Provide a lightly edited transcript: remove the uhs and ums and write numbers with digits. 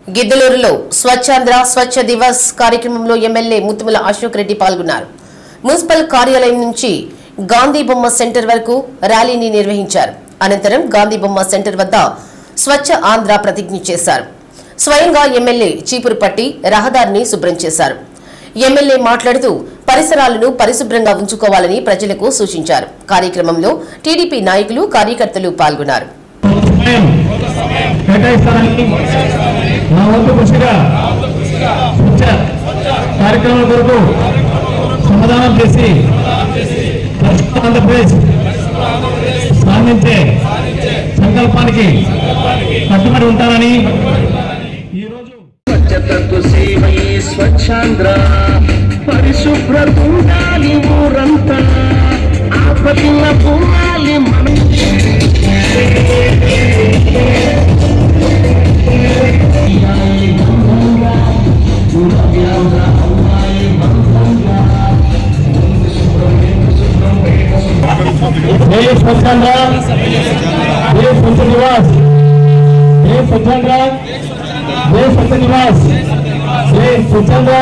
గిద్దలూరులో స్వచ్ఛాంధ్ర స్వచ్ఛ దివస్ కార్యక్రమంలో ఎమ్మెల్యే ముత్తుమల అశోక్ రెడ్డి పాల్గొన్నారు. మున్సిపల్ కార్యాలయం నుంచి గాంధీ బొమ్మ సెంటర్ వరకు ర్యాలీని నిర్వహించారు. అనంతరం గాంధీ బొమ్మ సెంటర్ వద్ద స్వచ్ఛ ఆంధ్ర ప్రతిజ్ఞ చేశారు. స్వయంగా ఎమ్మెల్యే చీపురు పట్టి రహదారిని శుభ్రం చేశారు. ఎమ్మెల్యే మాట్లాడుతూ పరిసరాలను పరిశుభ్రంగా ఉంచుకోవాలని ప్రజలకు సూచించారు. కార్యక్రమంలో టీడీపీ నాయకులు కార్యకర్తలు పాల్గొన్నారు. కార్యక్రమం కొరకు సమాధానం చేసి ఆంధ్రప్రదేశ్ సాధించే సంకల్పానికి కట్టుబడి ఉంటానని ఈరోజు స్వచ్ఛతకు సేవయే స్వచ్ఛాంధ్ర పరిశుభ్రత ఉండాలి ఊరంతా ఆపదిన పోవాలి మనం स्वच्छांध्र स्वच्छ निवास स्वच्छांध्र स्वच्छ निवास स्वच्छांध्र